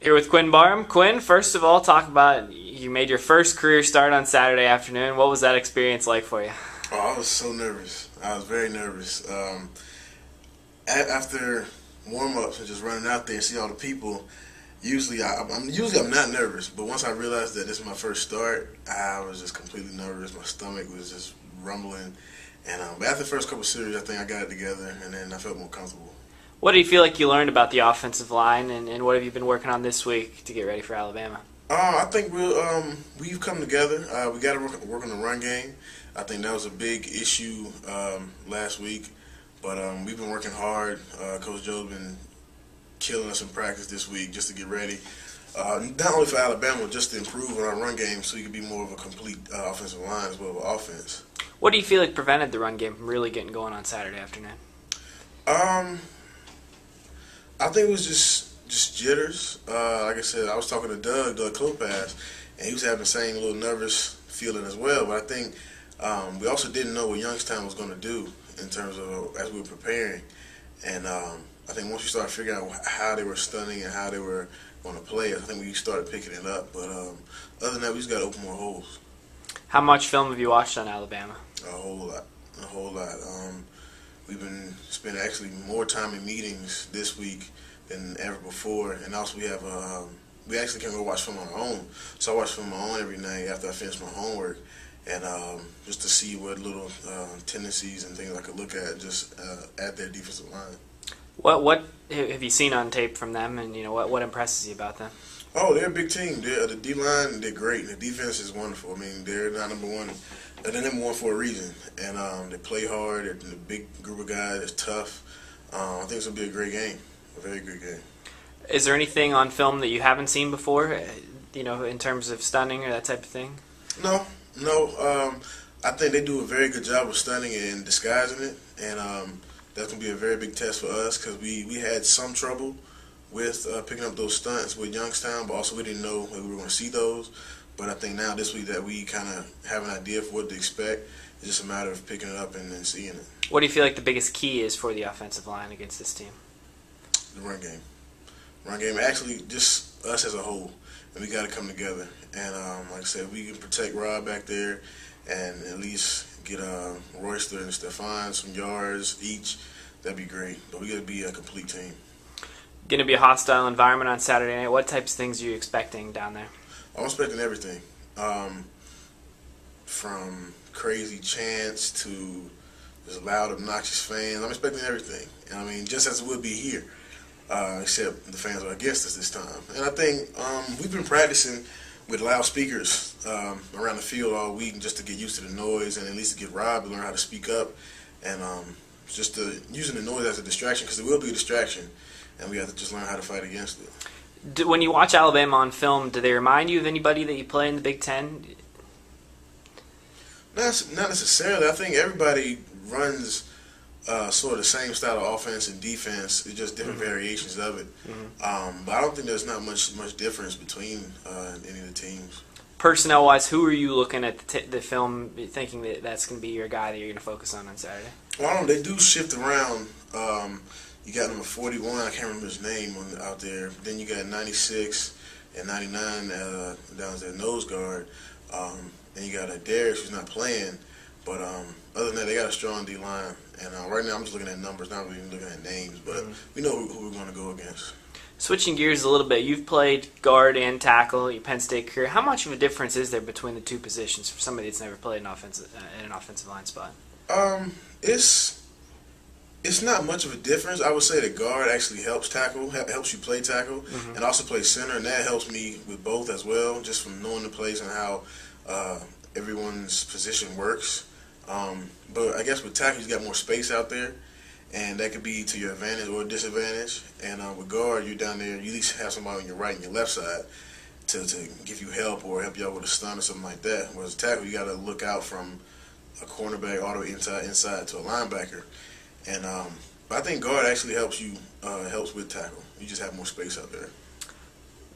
Here with Quinn Barham. Quinn, first of all, talk about you made your first career start on Saturday afternoon. What was that experience like for you? Oh, I was so nervous. I was very nervous. After warm-ups and just running out there and see all the people, usually I'm not nervous, but once I realized that this is my first start, I was just completely nervous. My stomach was just rumbling, and but after the first couple of series, I think I got it together, and then I felt more comfortable. What do you feel like you learned about the offensive line, and what have you been working on this week to get ready for Alabama? I think we've come together. We got to work on the run game. I think that was a big issue last week, but we've been working hard. Coach Joe's been killing us in practice this week just to get ready, not only for Alabama, just to improve on our run game so we can be more of a complete offensive line as well as offense. What do you feel like prevented the run game from really getting going on Saturday afternoon? Um, I think it was just jitters. Like I said, I was talking to Doug Klopas, and he was having the same little nervous feeling as well. But I think we also didn't know what Youngstown was going to do in terms of as we were preparing. And I think once you start figuring out how they were stunning and how they were going to play, I think we started picking it up. But other than that, we just got to open more holes. How much film have you watched on Alabama? A whole lot. A whole lot. We've been spending actually more time in meetings this week than ever before, and also we actually can go watch film on our own. So I watch film on my own every night after I finish my homework, and just to see what little tendencies and things I could look at just at their defensive line. What have you seen on tape from them, and what impresses you about them? Oh, they're a big team. The D line, they're great. The defense is wonderful. I mean, they're not number one. They're number one for a reason, and they play hard. They're a big group of guys. It's tough. I think it's gonna be a great game, a very good game. Is there anything on film that you haven't seen before, in terms of stunning or that type of thing? No, no. I think they do a very good job of stunning and disguising it, and that's gonna be a very big test for us because we had some trouble with picking up those stunts with Youngstown, but also we didn't know that we were going to see those. But I think now this week that we kind of have an idea of what to expect, it's just a matter of picking it up and then seeing it. What do you feel like the biggest key is for the offensive line against this team? The run game. Run game, actually just us as a whole. And we got to come together. And like I said, we can protect Rob back there and at least get Royster and Stefan some yards each. That'd be great. But we got to be a complete team. Going to be a hostile environment on Saturday night. What types of things are you expecting down there? I'm expecting everything, from crazy chants to just loud, obnoxious fans. I'm expecting everything, and I mean, just as it would be here, except the fans are against us this time. And I think we've been practicing with loudspeakers around the field all week just to get used to the noise and at least to get Rob to learn how to speak up and just using the noise as a distraction because it will be a distraction. And we have to just learn how to fight against it. When you watch Alabama on film, do they remind you of anybody that you play in the Big Ten? Not necessarily. I think everybody runs sort of the same style of offense and defense. It's just different variations of it. But I don't think there's not much difference between any of the teams. Personnel-wise, who are you looking at the film thinking that that's going to be your guy that you're going to focus on Saturday? Well, I don't know. They do shift around. You got number 41, I can't remember his name out there. Then you got 96 and 99 down there, nose guard. Then you got Darius, who's not playing. But other than that, they got a strong D-line. And right now I'm just looking at numbers, not really looking at names. But we know who we're going to go against. Switching gears a little bit, you've played guard and tackle your Penn State career. How much of a difference is there between the two positions for somebody that's never played in an offensive line spot? It's not much of a difference. I would say the guard actually helps tackle, helps you play tackle, and also play center, and that helps me with both as well, just from knowing the plays and how everyone's position works. But I guess with tackle, you got more space out there, and that could be to your advantage or disadvantage. And with guard, you're down there, you at least have somebody on your right and your left side to give you help or help you out with a stun or something like that. Whereas tackle, you got to look out from a cornerback all the way inside to a linebacker. And but I think guard actually helps with tackle. You just have more space out there.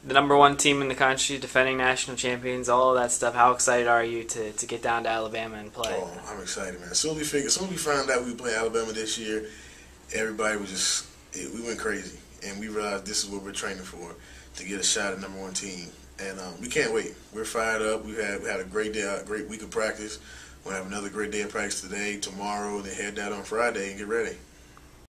The number one team in the country, defending national champions, all of that stuff. How excited are you to get down to Alabama and play? Oh, I'm excited, man. As soon as we found out we would play Alabama this year, everybody was we went crazy. and we realized this is what we're training for, to get a shot at #1 team. And we can't wait. We're fired up. We had a great day, a great week of practice. We'll have another great day of practice today, tomorrow, then head down on Friday and get ready.